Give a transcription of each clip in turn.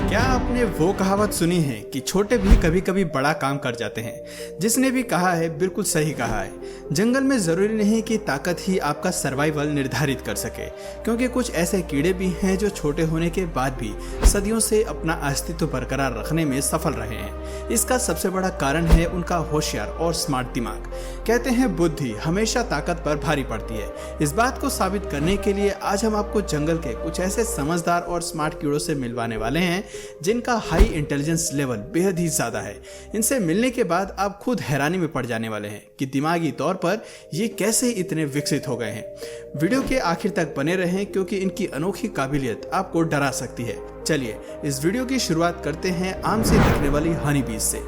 क्या आपने वो कहावत सुनी है कि छोटे भी कभी कभी बड़ा काम कर जाते हैं? जिसने भी कहा है बिल्कुल सही कहा है। जंगल में जरूरी नहीं कि ताकत ही आपका सर्वाइवल निर्धारित कर सके, क्योंकि कुछ ऐसे कीड़े भी हैं जो छोटे होने के बाद भी सदियों से अपना अस्तित्व बरकरार रखने में सफल रहे हैं। इसका सबसे बड़ा कारण है उनका होशियार और स्मार्ट दिमाग। कहते हैं बुद्धि हमेशा ताकत पर भारी पड़ती है। इस बात को साबित करने के लिए आज हम आपको जंगल के कुछ ऐसे समझदार और स्मार्ट कीड़ों से मिलवाने वाले हैं जिनका हाई इंटेलिजेंस लेवल बेहद ही ज्यादा है। इनसे मिलने के बाद आप खुद हैरानी में पड़ जाने वाले हैं कि दिमागी तौर पर ये कैसे इतने विकसित हो गए हैं। वीडियो के आखिर तक बने रहें, क्योंकि इनकी अनोखी काबिलियत आपको डरा सकती है। चलिए इस वीडियो की शुरुआत करते हैं आम से दिखने वाली हनी बीज से।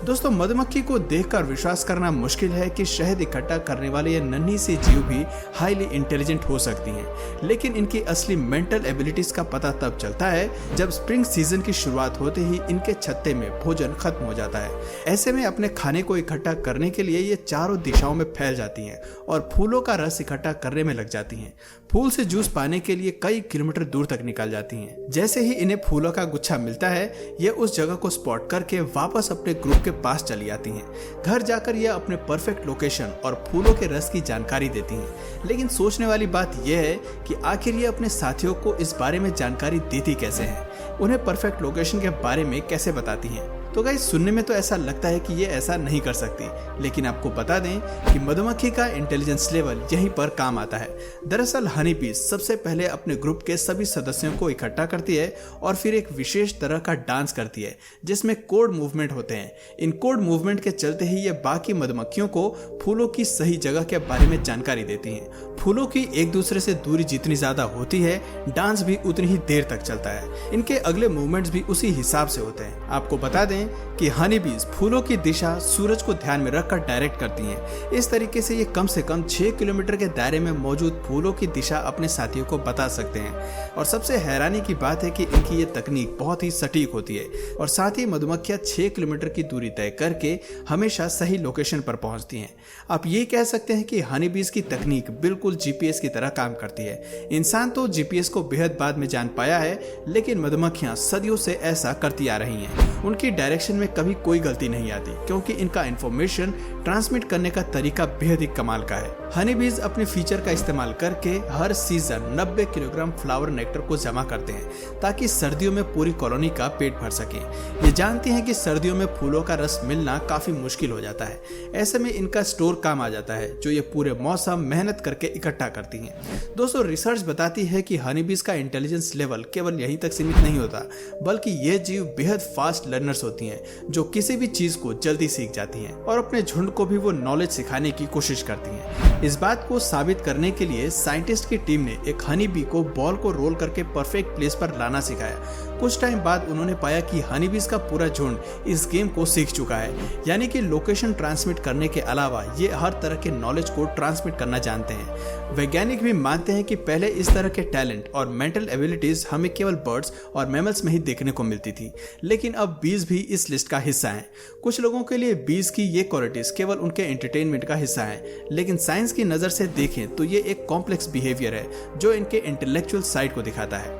दोस्तों, मधुमक्खी को देखकर विश्वास करना मुश्किल है कि शहद इकट्ठा करने वाले ये नन्ही सी जीव भी हाईली इंटेलिजेंट हो सकती हैं, लेकिन इनकी असली मेंटल एबिलिटीज का पता तब चलता है जब स्प्रिंग सीजन की शुरुआत होते ही इनके छत्ते में भोजन खत्म हो जाता है। ऐसे में अपने खाने को इकट्ठा करने के लिए ये चारों दिशाओं में फैल जाती हैं और फूलों का रस इकट्ठा करने में लग जाती हैं। फूल से जूस पाने के लिए कई किलोमीटर दूर तक निकल जाती हैं। जैसे ही इन्हें फूलों का गुच्छा मिलता है, ये उस जगह को स्पॉट करके वापस अपने ग्रुप के पास चली आती हैं। घर जाकर ये अपने परफेक्ट लोकेशन और फूलों के रस की जानकारी देती हैं। लेकिन सोचने वाली बात यह है कि आखिर ये अपने साथियों को इस बारे में जानकारी देती कैसे हैं? उन्हें परफेक्ट लोकेशन के बारे में कैसे बताती हैं? तो गाइस, सुनने में तो ऐसा लगता है कि ये ऐसा नहीं कर सकती, लेकिन आपको बता दें कि मधुमक्खी का इंटेलिजेंस लेवल यहीं पर काम आता है। दरअसल हनी बीज सबसे पहले अपने ग्रुप के सभी सदस्यों को इकट्ठा करती है और फिर एक विशेष तरह का डांस करती है जिसमें कोड मूवमेंट होते हैं। इन कोड मूवमेंट के चलते ही ये बाकी मधुमक्खियों को फूलों की सही जगह के बारे में जानकारी देती हैं। फूलों की एक दूसरे से दूरी जितनी ज्यादा होती है, डांस भी उतनी ही देर तक चलता है। इनके अगले मूवमेंट्स भी उसी हिसाब से होते हैं। आपको बता दें कि हनी बीज फूलों की दिशा सूरज को ध्यान में रखकर डायरेक्ट करती हैं। इस तरीके से ये कम से कम 6 किलोमीटर के दायरे में मौजूद फूलों की दिशा अपने साथियों को बता सकते हैं। और सबसे हैरानी की बात है कि इनकी ये तकनीक बहुत ही सटीक होती है और साथ ही मधुमक्खियां 6 किलोमीटर की दूरी तय करके हमेशा सही लोकेशन पर पहुंचती हैं। आप ये कह सकते हैं कि हनी बीज की तकनीक बिल्कुल जीपीएस की तरह काम करती है। इंसान तो जीपीएस को बेहद बाद में जान पाया है, लेकिन मधुमक्खियां सदियों से ऐसा करती आ रही हैं। उनकी डायरेक्शन में कभी कोई गलती नहीं आती, क्योंकि इनका इंफॉर्मेशन ट्रांसमिट करने का तरीका बेहद ही कमाल का है। हनी बीज अपने फीचर का इस्तेमाल करके हर सीजन 90 किलोग्राम फ्लावर नेक्टर को जमा करते हैं ताकि सर्दियों में पूरी कॉलोनी का पेट भर सके। ये जानती हैं कि सर्दियों में फूलों का रस मिलना काफी मुश्किल हो जाता है। ऐसे में इनका स्टोर काम आ जाता है जो ये पूरे मौसम मेहनत करके इकट्ठा करती हैं। दोस्तों, रिसर्च बताती है कि हनी बीज का इंटेलिजेंस लेवल केवल यहीं तक सीमित नहीं होता, बल्कि ये जीव बेहद फास्ट लर्नर्स होती हैं जो किसी भी चीज को जल्दी सीख जाती हैं और अपने झुंड को भी वो नॉलेज सिखाने की कोशिश करती हैं। इस बात को साबित करने के लिए साइंटिस्ट की टीम ने एक हनी बी को बॉल को रोल करके परफेक्ट प्लेस पर लाना सिखाया। कुछ टाइम बाद उन्होंने पाया कि हनी बीज का पूरा झुंड इस गेम को सीख चुका है, यानी कि लोकेशन ट्रांसमिट करने के अलावा ये हर तरह के नॉलेज को ट्रांसमिट करना जानते हैं। वैज्ञानिक भी मानते हैं कि पहले इस तरह के टैलेंट और मेंटल एबिलिटीज हमें केवल बर्ड्स और मैमल्स में ही देखने को मिलती थी, लेकिन अब बीज भी इस लिस्ट का हिस्सा हैं। कुछ लोगों के लिए बीज की ये क्वालिटीज केवल उनके एंटरटेनमेंट का हिस्सा है, लेकिन साइंस की नजर से देखें तो ये एक कॉम्प्लेक्स बिहेवियर है जो इनके इंटेलेक्चुअल साइड को दिखाता है।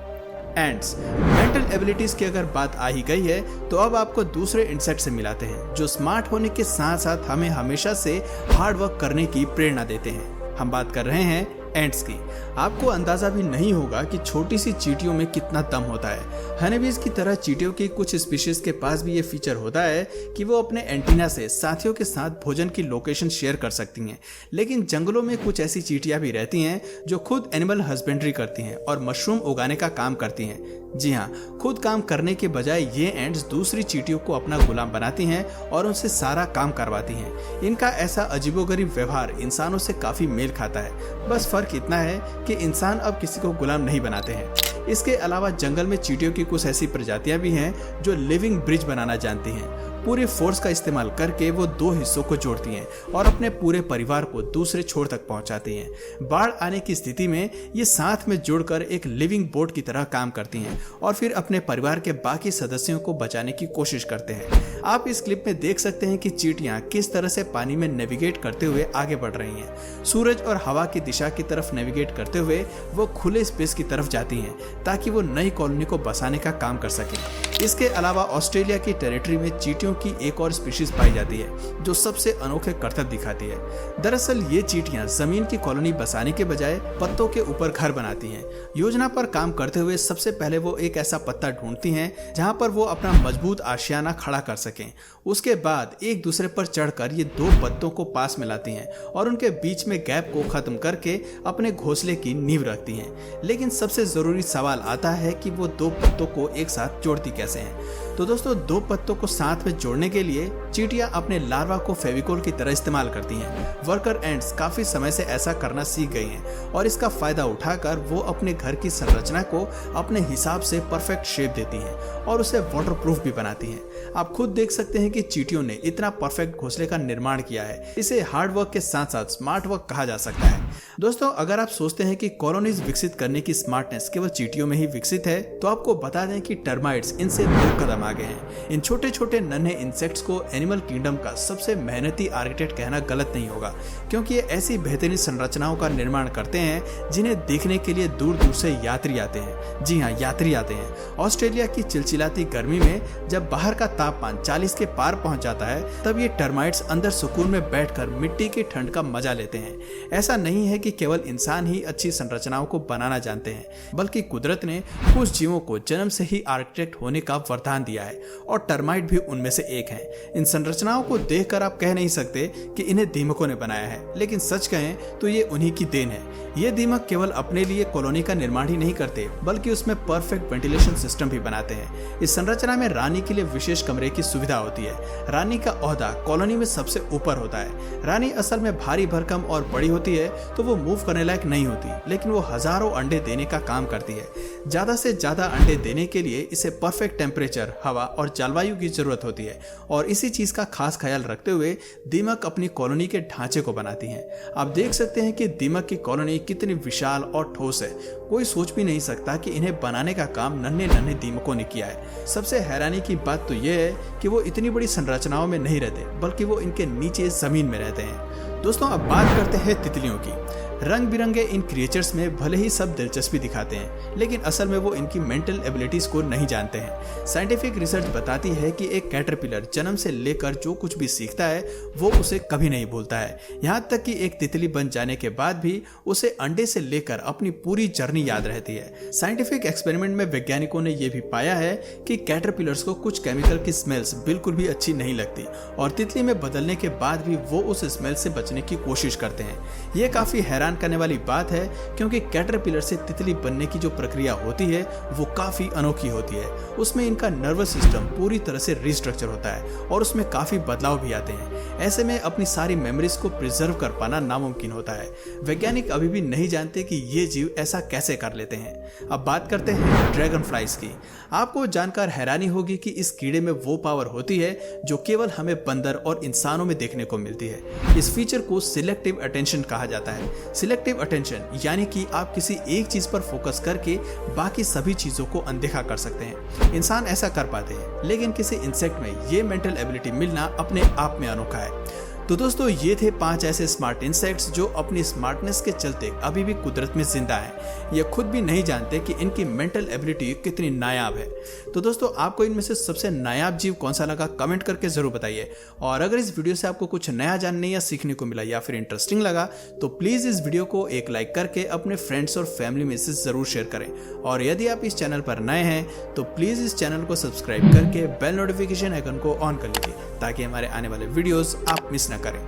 एंड्स, मेंटल एबिलिटीज की अगर बात आ ही गई है तो अब आपको दूसरे इंसेक्ट से मिलाते हैं जो स्मार्ट होने के साथ साथ हमें हमेशा से हार्ड वर्क करने की प्रेरणा देते हैं। हम बात कर रहे हैं एंट्स की। आपको अंदाजा भी नहीं होगा कि छोटी सी चींटियों में कितना दम होता है। हनीबीज की तरह चींटियों की कुछ स्पीशीज के पास भी ये फीचर होता है कि वो अपने एंटीना से साथियों के साथ भोजन की लोकेशन शेयर कर सकती हैं। लेकिन जंगलों में कुछ ऐसी चींटियां भी रहती हैं जो खुद एनिमल हस्बेंड्री करती हैं और मशरूम उगाने का काम करती हैं। जी हाँ, खुद काम करने के बजाय ये एंट्स दूसरी चींटियों को अपना गुलाम बनाती हैं और उनसे सारा काम करवाती हैं। इनका ऐसा अजीबोगरीब व्यवहार इंसानों से काफी मेल खाता है। बस फर्क इतना है कि इंसान अब किसी को गुलाम नहीं बनाते हैं। इसके अलावा जंगल में चींटियों की कुछ ऐसी प्रजातियां भी हैं जो लिविंग ब्रिज बनाना जानती हैं। पूरी फोर्स का इस्तेमाल करके वो दो हिस्सों को जोड़ती हैं और अपने पूरे परिवार को दूसरे छोर तक पहुंचाती हैं। बाढ़ आने की स्थिति में ये साथ में जुड़कर एक लिविंग बोट की तरह काम करती हैं और फिर अपने परिवार के बाकी सदस्यों को बचाने की कोशिश करते हैं। आप इस क्लिप में देख सकते हैं कि चींटियां किस तरह से पानी में नेविगेट करते हुए आगे बढ़ रही हैं। सूरज और हवा की दिशा की तरफ नेविगेट करते हुए वो खुले स्पेस की तरफ जाती हैं ताकि वो नई कॉलोनी को बसाने का काम कर सकें। इसके अलावा ऑस्ट्रेलिया की टेरिटरी में चींटियों की एक और स्पीशीज पाई जाती है जो सबसे अनोखे करतब दिखाती है। दरअसल ये चींटियां जमीन की कॉलोनी बसाने के बजाय पत्तों के ऊपर घर बनाती हैं। योजना पर काम करते हुए सबसे पहले वो एक ऐसा पत्ता ढूंढती हैं जहां पर वो अपना मजबूत आशियाना खड़ा कर सकें। उसके बाद एक दूसरे पर चढ़कर ये दो पत्तों को पास मिलाती हैं और उनके बीच में गैप को खत्म करके अपने घोंसले की नींव रखती हैं। लेकिन सबसे जरूरी सवाल आता है कि वो दो पत्तों को एक साथ जोड़ती कैसे हैं। तो दोस्तों, दो पत्तों को साथ में जोड़ने के लिए चींटियां अपने लार्वा को फेविकोल की तरह इस्तेमाल करती हैं। वर्कर एंट्स काफी समय से ऐसा करना सीख गई हैं और इसका फायदा उठाकर वो अपने घर की संरचना को अपने हिसाब से परफेक्ट शेप देती हैं और उसे वाटरप्रूफ भी बनाती हैं। आप खुद देख सकते हैं कि चींटियों ने इतना परफेक्ट घोंसले का निर्माण किया है। इसे हार्ड वर्क के साथ साथ स्मार्ट वर्क कहा जा सकता है। दोस्तों, अगर आप सोचते हैं कि कॉलोनीज विकसित करने की स्मार्टनेस केवल चींटियों में ही विकसित है, तो आपको बता दें कि टर्माइट्स इनसे 2 कदम आगे हैं। इन छोटे छोटे नन्हे इंसेक्ट्स को एनिमल किंगडम का सबसे मेहनती आर्किटेक्ट कहना गलत नहीं होगा, क्योंकि ये ऐसी बेहतरीन संरचनाओं का निर्माण करते हैं जिन्हें देखने के लिए दूर दूर से यात्री आते हैं। जी हाँ, यात्री आते हैं। ऑस्ट्रेलिया की चिलचिलाती गर्मी में जब बाहर का तापमान 40 के पार पहुंच जाता है, तब ये टर्माइट्स अंदर सुकून में बैठकर मिट्टी की ठंड का मजा लेते हैं। ऐसा नहीं है कि केवल इंसान ही अच्छी संरचनाओं को बनाना जानते हैं, बल्कि कुदरत ने कुछ जीवों को जन्म से ही आर्किटेक्ट होने का वरदान दिया है और टर्माइट भी उनमें से एक है। इन संरचनाओं को देखकर आप कह नहीं सकते कि इन्हें दीमकों ने बनाया है, लेकिन सच कहें तो ये उन्हीं की देन है। ये दीमक केवल अपने लिए कॉलोनी का निर्माण ही नहीं करते, बल्कि उसमें परफेक्ट वेंटिलेशन सिस्टम भी बनाते हैं। इस संरचना में रानी के लिए विशेष कमरे की सुविधा होती है। रानी का ओहदा कॉलोनी में सबसे ऊपर होता है। रानी असल में भारी भरकम और बड़ी होती है, तो वो मूव करने लायक नहीं होती, लेकिन वो हजारों अंडे देने का काम करती है। ज्यादा से ज्यादा अंडे देने के लिए इसे परफेक्ट टेम्परेचर, हवा और जलवायु की जरूरत होती है और इसी चीज का खास ख्याल रखते हुए दीमक अपनी कॉलोनी के ढांचे को बनाती हैं। आप देख सकते हैं कि दीमक की कॉलोनी कितनी विशाल और ठोस है। कोई सोच भी नहीं सकता कि इन्हें बनाने का काम नन्हे नन्हे दीमकों ने किया है। सबसे हैरानी की बात तो यह है कि वो इतनी बड़ी संरचनाओं में नहीं रहते, बल्कि वो इनके नीचे जमीन में रहते हैं। दोस्तों, अब बात करते हैं तितलियों की। रंग बिरंगे इन क्रिएचर्स में भले ही सब दिलचस्पी दिखाते हैं, लेकिन असल में वो इनकी मेंटल एबिलिटीज को नहीं जानते हैं। साइंटिफिक रिसर्च बताती है कि एक कैटरपिलर जन्म से लेकर जो कुछ भी सीखता है वो उसे कभी नहीं भूलता है। यहाँ तक कि एक तितली बन जाने के बाद भी उसे अंडे से लेकर अपनी पूरी जर्नी याद रहती है। साइंटिफिक एक्सपेरिमेंट में वैज्ञानिकों ने यह भी पाया है कि कैटरपिलर्स को कुछ केमिकल की स्मेल्स बिल्कुल भी अच्छी नहीं लगती और तितली में बदलने के बाद भी वो उस स्मेल से बचने की कोशिश करते हैं। ये काफी हैरान करने वाली बात है, क्योंकि कैटरपिलर से तितली बनने की जो प्रक्रिया होती है वो काफी अनोखी होती है। उसमें इनका नर्वस सिस्टम पूरी तरह से रिस्ट्रक्चर होता है और उसमें काफी बदलाव भी आते हैं। ऐसे में अपनी सारी मेमोरीज को प्रिजर्व कर पाना नामुमकिन होता है। वैज्ञानिक अभी भी नहीं जानते कि ये जीव ऐसा कैसे कर लेते हैं। अब बात करते हैं ड्रैगन फ्लाइज की। आपको जानकर हैरानी होगी कि इस कीड़े में वो पावर होती है जो केवल हमें बंदर और इंसानों में देखने को मिलती है। इस फीचर को सिलेक्टिव अटेंशन कहा जाता है। सिलेक्टिव अटेंशन यानी कि आप किसी एक चीज पर फोकस करके बाकी सभी चीजों को अनदेखा कर सकते हैं। इंसान ऐसा कर पाते हैं, लेकिन किसी इंसेक्ट में ये मेंटल एबिलिटी मिलना अपने आप में अनोखा है। तो दोस्तों, ये थे 5 ऐसे स्मार्ट इंसेक्ट्स जो अपनी स्मार्टनेस के चलते अभी भी कुदरत में जिंदा हैं। ये खुद भी नहीं जानते कि इनकी मेंटल एबिलिटी कितनी नायाब है। तो दोस्तों, आपको इनमें से सबसे नायाब जीव कौन सा लगा कमेंट करके जरूर बताइए। और अगर इस वीडियो से आपको कुछ नया जानने या सीखने को मिला या फिर इंटरेस्टिंग लगा, तो प्लीज इस वीडियो को एक लाइक करके अपने फ्रेंड्स और फैमिली में से जरूर शेयर करें। और यदि आप इस चैनल पर नए हैं तो प्लीज इस चैनल को सब्सक्राइब करके बेल नोटिफिकेशन आइकन को ऑन कर लीजिए, ताकि हमारे आने वाले वीडियोस आप मिस न करें।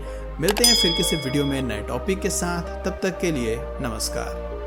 मिलते हैं फिर किसी वीडियो में नए टॉपिक के साथ। तब तक के लिए नमस्कार।